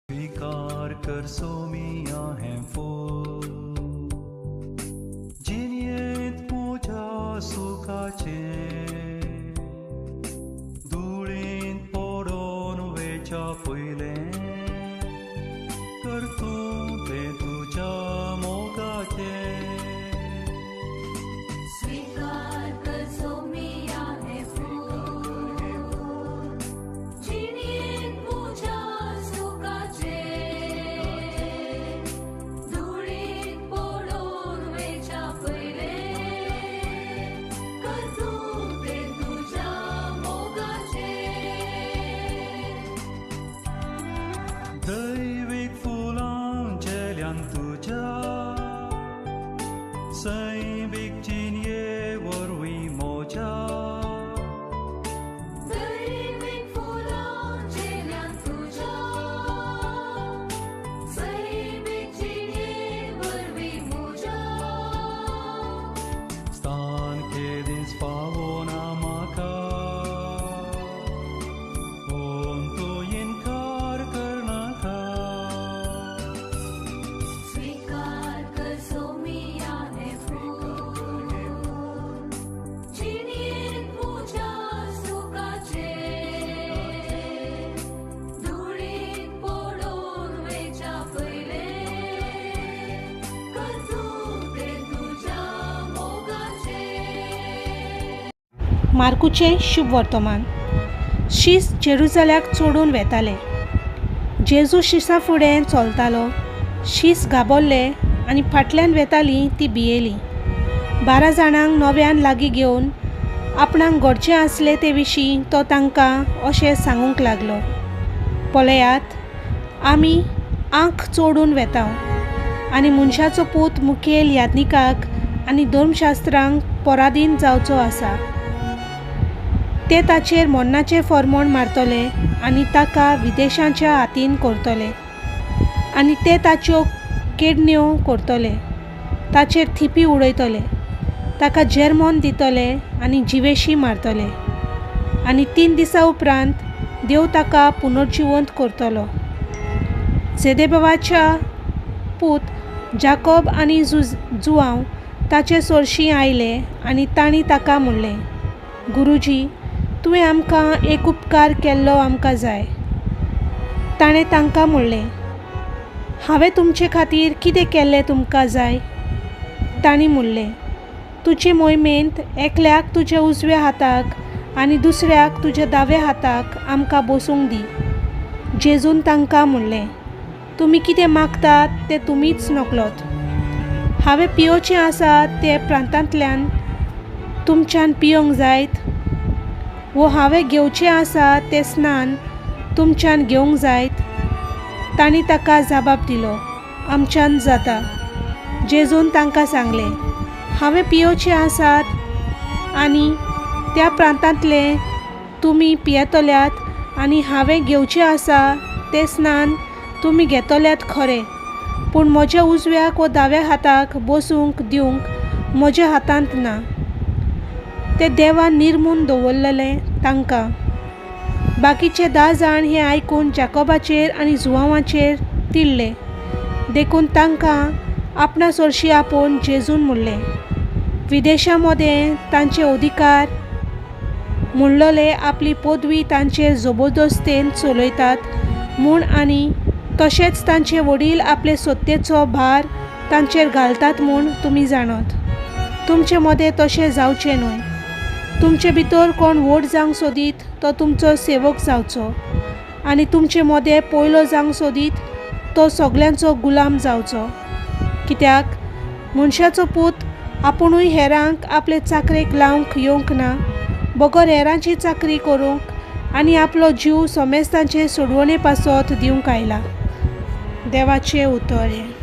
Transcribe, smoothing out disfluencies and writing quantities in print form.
स्वीकार कर सोमिया है फूल जिन्येत मोठ्या सुखाचे धुळीन पडोन वेच्या पयले कर तूं तें तुज्या मोगाचे स्वीकार कर सोमिया हे फूल जिन्येत मोठ्या सुखाचे धुळीत पडोन वेच्या पयले कर तूं तें तुज्या मोगाचे दैवीक फुलां जेल्यान तुज्या सैमीक जिन्ये वरवीं मोज्या दैवीक फुलां जेल्यान तुज्या सैमीक जिन्ये वरवीं मोज्या स्थान केदींच पावोना म्हाका पूण तूं इन्कार करनाका स्वीकार कर सोमिया हे फूल जिन्येत मोठ्या सुखाचे धुळीत पडोन वेच्या पयले कर तूं तें तुज्या मोगाचे मार्कूचे शुभ वर्तमान. शीस जेरुसल्याक चोडून वेताले. जेजू शिसा फुडें चलतालो. शीस गाबोल्ले आनी फाटल्यान वेताली ती भियेली. 12 जाणांक नव्यान लागीं घेवन आपणाक घडचें आसलें ते विशीं तो तांकां अशें सांगूंक लागलो. पळयात, आमी आंख चोडून वेताव आनी मनशाचो पूत मुखेल याजनिकाक आनी धर्मशास्त्रांक पराधीन जावचो आसा. ते ताचेर मरणाचें फर्मोण मारतले आनी ताका विदेशांच्या हातीन करतले आनी ते ताच्यो केडण्यो करतले, ताचेर थिपी उडयतले, ताका जेरमोन दितले आनी जिवेशी मारतले आनी 3 दिसां उपरांत देव ताका पुनर्जिवंत करतलो. जेदेबावाच्या पूत जाकोब आनी जुआंव ताचे सोरशीं आयले आनी तांणी ताका म्हणलें, गुरुजी, तुवें आमकां एक उपकार केल्लो आमकां जाय. ताणें तांकां म्हणलें, हांवें तुमचे खातीर कितें केल्लें तुमकां जाय? तांणी म्हणलें, तुजे मोहिमेंत एकल्याक तुज्या उजव्या हाताक आनी दुसऱ्याक तुज्या दाव्या हाताक आमकां बसूंक दी. जेजून तांकां म्हणलें, तुमी कितें मागतात तें तुमीच नकळोत. हांवें पिवोचें आसा ते प्रांतांतल्यान तुमच्यान पिवंक जायत, वो हांवें घेवचें आसा तें स्नान तुमच्यान घेवंक जायत? तांणी ताका जबाब दिलो, आमच्यान जाता. जेजून तांकां सांगलें, हांवें पिवोचें आसात आनी त्या प्रांतांतले तुमी पियेतल्यात आनी हांवें घेवचें आसा तें स्नान तुमी घेतल्यात खरें, पूण म्हज्या उजव्याक वा दाव्या हाताक बसूंक दिवंक म्हज्या हातांत ना. ते देवान निर्मून दवरलेलें तांकां. बाकीचे 10 जाण हें आयकून जाकोबाचेर आनी जुआंवाचेर तिडले. देखून तांकां आपणा सोरशीं आपोवन जेजून म्हणलें, विदेशां मदें तांचे अधिकार म्हणलोले आपली पदवी तांचेर जबरदस्तेन चलयतात म्हूण आनी तशेंच तांचे वडील आपले सत्तेचो भार तांचेर घालतात म्हूण तुमी जाणत. तुमचे मदें तशें जावचें न्हय. तुमचे भितर कोण व्हड जावंक सोदीत तो तुमचो सेवक जावचो आनी तुमचे मदें पयलो जावंक सोदीत तो सगल्यांचो गुलाम जावचो. कित्याक मनशाचो पूत आपुणूय हेरांक आपले चाकरेक लावंक येवंक ना, बगर हेरांची चाकरी करूंक आनी आपलो जीव सोमेस्तांचे सोडवणे पासत दिवंक आयला. देवाचें उतर हें.